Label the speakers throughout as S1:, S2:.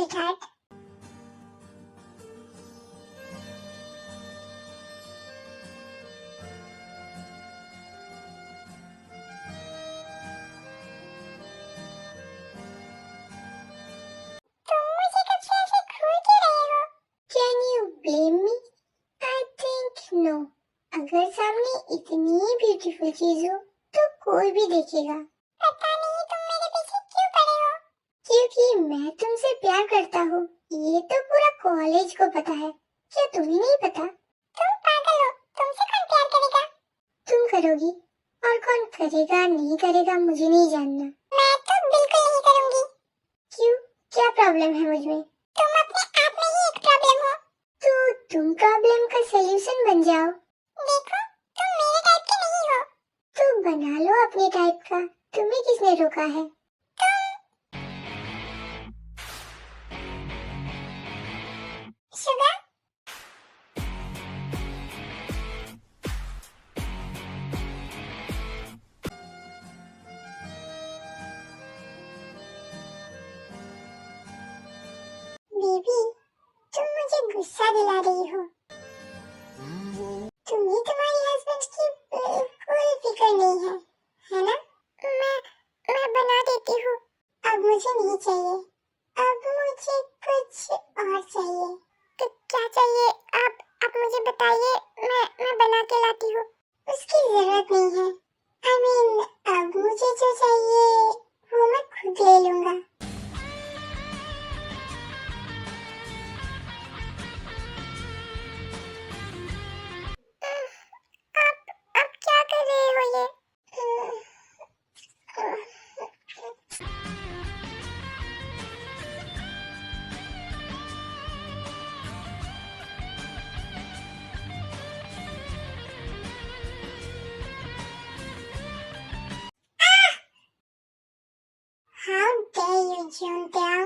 S1: Sweetheart. तुम मुझे कब से ऐसे घूर क्यों रहे हो? Can you blame me? I think no. अगर सामने इतनी ब्यूटीफुल चीज हो तो कोई भी देखेगा। पता नहीं तुम मेरे पीछे क्यों पड़े हो? क्योंकि मैं तुमसे प्यार करता हूँ। ये तो पूरा कॉलेज को पता है। क्या तुम्हें नहीं पता? तुम पागल हो। तुमसे कौन प्यार करेगा? तुम करोगी और कौन करेगा नहीं करेगा मुझे नहीं जानना। मैं तो बिल्कुल नहीं करूंगी। क्यों? क्या प्रॉब्लम है मुझमें? तुम अपने आप में ही एक प्रॉब्लम हो। तो तुम प्रॉब्लम का सलूशन बन जाओ। देखो तुम मेरे टाइप के नहीं हो। तो बना लो अपने टाइप का। तुम्हें किसने रोका है? शुगर बेबी तुम मुझे गुस्सा दिला रही हो। तुम्हें तुम्हारे हस्बैंड की बिल्कुल फिक्र नहीं है, है ना? मैं बना देती हूँ। अब मुझे नहीं चाहिए। अब मुझे कुछ और चाहिए। तो क्या चाहिए? आप मुझे बताइए। मैं बना के लाती हूँ। उसकी जरूरत नहीं है। अब मुझे जो चाहिए वो मैं खुद ले लूंगा। आप क्या कर रहे हो ये? How dare you, Juntae?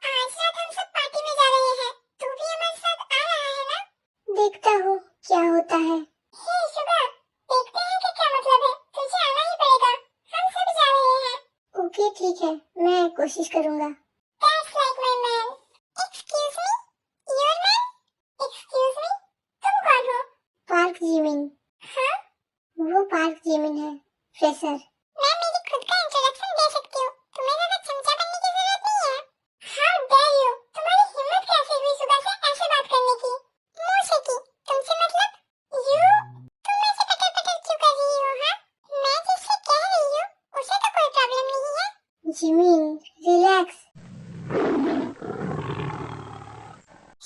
S1: आज रात हम सब पार्टी में जा रहे हैं। तू भी हमारे साथ आ रहा है ना? देखता हूँ क्या होता है। हे शुगर, देखते हैं कि क्या मतलब है। तुझे आना ही पड़ेगा। हम सब जा रहे हैं। ओके ठीक है, मैं कोशिश करूँगा। That's like my man. Excuse me? Your man? Excuse me? तुम कौन हो? Park Jimin. हाँ? वो पार्क जिमिन है, फ्रेशर। मैं मेरी खुद का इंट्रोडक्शन दे सकती हूँ। तुम्हें ज़्यादा चमचा बनने की जरूरत नहीं है। How dare you? तुम्हारी हिम्मत कैसे हुई सुबह से ऐसे बात करने की? मुंह से की? तुमसे मतलब? तुम ऐसे पटर पटर क्यों कर रही हो? हाँ? मैं जिससे कह रही हूँ उसे तो कोई प्रॉब्लम नहीं है। Jimin, relax.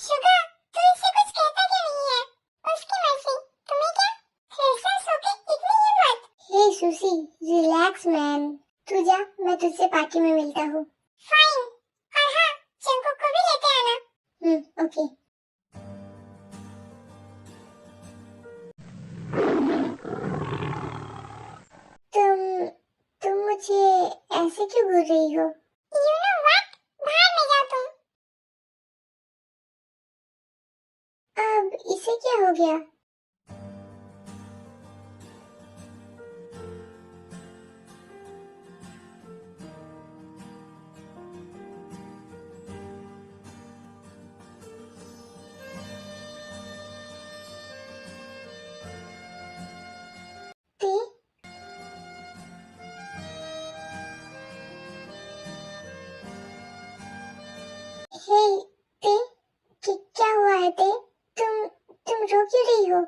S1: शुगर, तू इससे कुछ कहता क्यों नहीं है? उसकी मर्जी। तुम्हें क्या? फ्रेशर्स होके इतनी हिम्मत? हे सुसी, रिलैक्स मैन। तू जा, मैं तुझसे पार्टी में मिलता हूँ। फाइन। और हाँ, जंकुक को भी लेते आना। ओके। तुम मुझे ऐसे क्यों घूर रही हो? You know what? बाहर में जाओ तुम। अब इसे क्या हो गया? ते? हे ते, क्या हुआ है ते? तुम रो क्यों रही हो?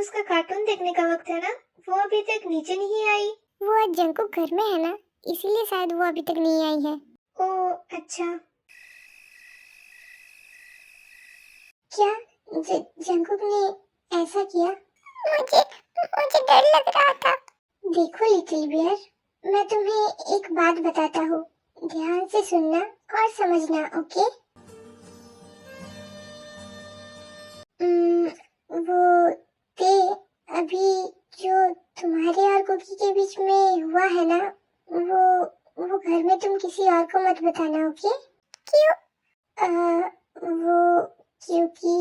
S2: उसका कार्टून देखने का वक्त है ना, वो अभी तक नीचे नहीं आई।
S1: वो आज जंकुक घर में है ना, इसीलिए शायद वो अभी तक नहीं आई है।
S2: ओह अच्छा।
S1: क्या जंकुक ने ऐसा किया? मुझे मुझे डर लग रहा था। देखो लिटिल बियर, मैं तुम्हें एक बात बताता हूँ, ध्यान से सुनना और समझना, ओके? वो ते अभी जो तुम्हारे और कुकी के बीच में हुआ है ना, वो घर में तुम किसी और को मत बताना, ओके? क्यों? वो क्योंकि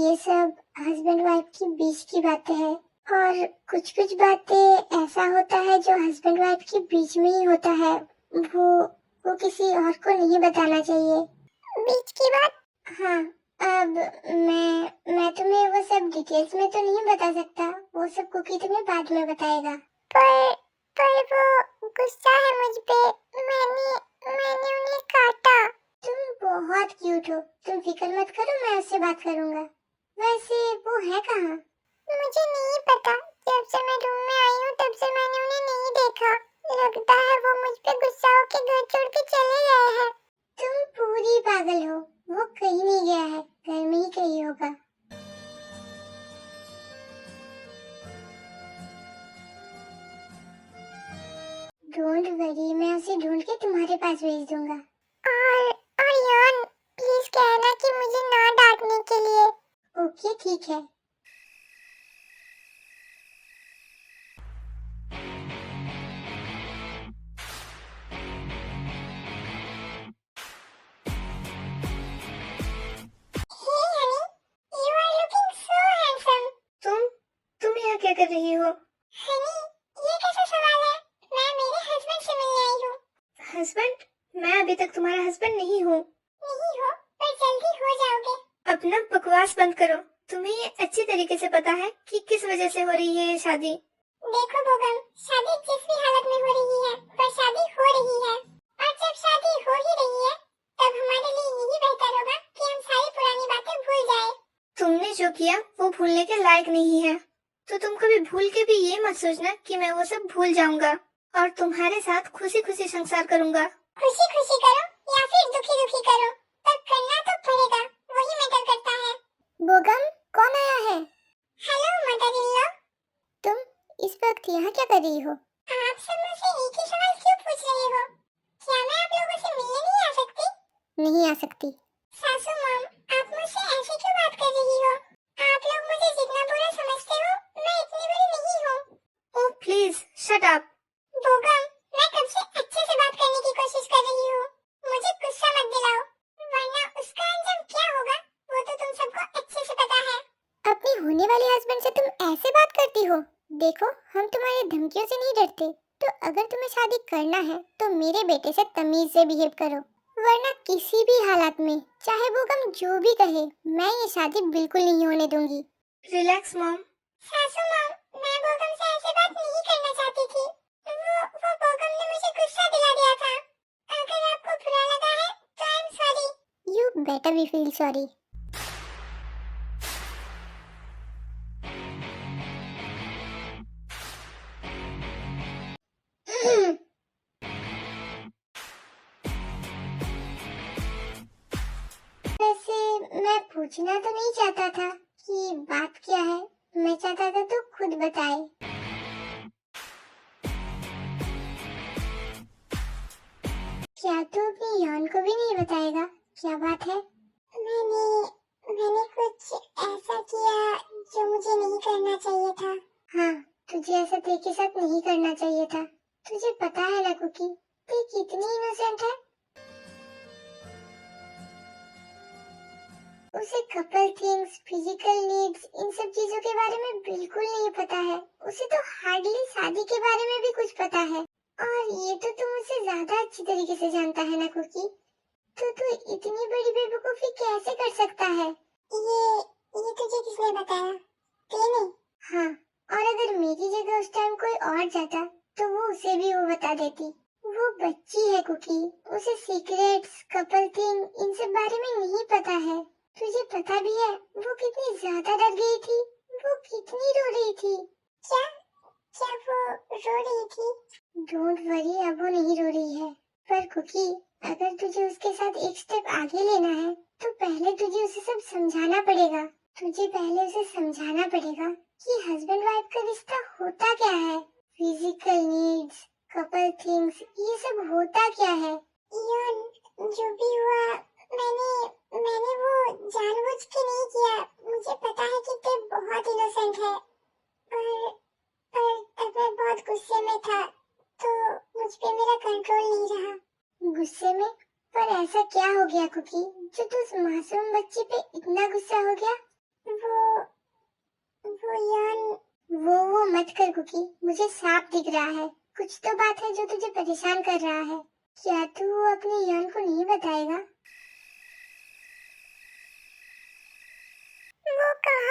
S1: ये सब हस्बैंड वाइफ के बीच की बातें हैं, और कुछ कुछ बातें ऐसा होता है जो हस्बैंड वाइफ के बीच में ही होता है, वो किसी और को नहीं बताना चाहिए। बीच की बात? हाँ, अब मैं तुम्हें वो सब डिटेल्स में तो नहीं बता सकता, वो सब कुकी तुम्हें बाद में बताएगा। पर वो गुस्सा है मुझ पे, मैंने उन्हें काटा। तुम बहुत क्यूट हो, तुम फिक्र मत करो, मैं उससे बात करूंगा। वैसे वो है कहाँ? मुझे नहीं पता, जब से मैं रूम में आई हूँ तब से मैंने उन्हें नहीं देखा। लगता है वो मुझ पे गुस्सा होके घर छोड़ के चले गए हैं। तुम पूरी पागल हो, वो कहीं नहीं गया है, घर में ही कहीं होगा। डोंट वरी, मैं उसे ढूंढ के तुम्हारे पास भेज दूंगा। और यान, प्लीज कहना कि मुझे ना डांटने के लिए। ओके ठीक है। Hey honey, you are looking so handsome.
S2: तुम यहाँ क्या कर रही हो?
S1: हनी, ये कैसा सवाल है? मैं मेरे हस्बैंड से मिलने आई हूँ।
S2: हस्बैंड? मैं अभी तक तुम्हारा हस्बैंड नहीं हूँ।
S1: नहीं हो, पर जल्दी हो जाओगे।
S2: अपना बकवास बंद करो। तुम्हें ये अच्छी तरीके से पता है कि किस वजह से हो रही है ये शादी।
S1: देखो बोगम, शादी जिस भी हालत में हो रही है, पर शादी हो रही है। और जब शादी हो ही रही है, तब हमारे लिए यही बेहतर होगा कि हम सारी पुरानी बातें भूल जाएं।
S2: तुमने जो किया वो भूलने के लायक नहीं है, तो तुम कभी भूल के भी ये मत सोचना कि मैं वो सब भूल जाऊंगा और तुम्हारे साथ खुशी खुशी संसार करूंगा।
S1: खुशी खुशी करो या फिर दुखी दुखी करो, पर करना तो पड़ेगा, वही मैटर करता है। बोगम, कौन आया है? Hello mother in law. तुम इस वक्त यहाँ क्या कर रही हो? आप सब मुझसे एक ही सवाल क्यों पूछ रहे हो? क्या मैं आप लोगों से मिलने नहीं आ सकती? नहीं आ सकती। सासू मॉम, आप मुझसे ऐसे क्यों बात कर रही हो? आप लोग मुझे जितना बुरा समझते हो, मैं इतनी बुरी नहीं हूँ।
S2: Oh please shut up.
S1: Bogum, मैं कब से अच्छे से बात करने की कोशिश कर रही हूँ, मुझे गुस्सा मत दिलाओ, वरना उसका अंजाम क्या होगा वो तो तुम सबको अच्छे से पता है। अपने होने वाले हस्बैंड से तुम ऐसे बात करती हो? देखो, हम तुम्हारी धमकियों से नहीं डरते, तो अगर तुम्हें शादी करना है तो मेरे बेटे से तमीज से बिहेव करो, वरना किसी भी हालत में, चाहे बोगम जो भी कहे, मैं ये शादी बिल्कुल नहीं होने दूंगी।
S2: Relax mom.
S1: सासू मॉम, मैं बोगम से ऐसे बात नहीं करना चाहती थी, वो बोगम ने मुझे गुस्सा दिला दिया था। अगर आपको बुरा लगा है तो I am sorry. You better be feel sorry. वैसे मैं पूछना तो नहीं चाहता था कि बात क्या है, मैं चाहता था तो खुद बताए। क्या तू अपनी यान को भी नहीं बताएगा? क्या बात है? मैंने कुछ ऐसा किया जो मुझे नहीं करना चाहिए था। हाँ, तुझे ऐसा तेरे के साथ नहीं करना चाहिए था। तुझे पता है ना कुकी, तू कितनी इनोसेंट है। उसे कपल थिंग्स, फिजिकल नीड्स, इन सब चीजों के बारे में बिल्कुल नहीं पता है। उसे तो हार्डली शादी के बारे में भी कुछ पता है। और ये तो तुम उसे ज्यादा अच्छी तरीके से जानता है ना कुकी। तो तू इतनी बड़ी बेवकूफी कैसे कर सकता है? ये तुझे किसने बताया? तूने? हाँ, और अगर मेरी जगह उस टाइम कोई और जाता तो वो उसे भी वो बता देती। वो बच्ची है कुकी, उसे सीक्रेट्स, कपल थिंग, इन सब बारे में नहीं पता है। तुझे पता भी है वो कितनी ज्यादा डर गई थी। वो कितनी रो रही थी? क्या क्या वो रो रही थी? डोंट वरी, अब वो नहीं रो रही है। पर कुकी, अगर तुझे उसके साथ एक स्टेप आगे लेना है तो पहले तुझे उसे सब समझाना पड़ेगा। तुझे पहले उसे समझाना पड़ेगा कि हस्बैंड वाइफ का रिश्ता होता क्या है। फिजिकल नीड्स, कपल थिंग्स, ये सब होता क्या है। यान, जो भी हुआ, मैंने वो जानबूझ के नहीं किया। मुझे पता है कि ते बहुत इनोसेंट है, पर तब मैं बहुत गुस्से में था, तो मुझ पे मेरा कंट्रोल नहीं रहा। गुस्से में? पर ऐसा क्या हो गया कुकी, जो तू उस मासूम बच्ची पे इतना गुस्सा हो गया? वो यान, वो मत कर कुकी, मुझे साफ दिख रहा है कुछ तो बात है जो तुझे परेशान कर रहा है। क्या तू अपने यान को नहीं बताएगा? वो कहाँ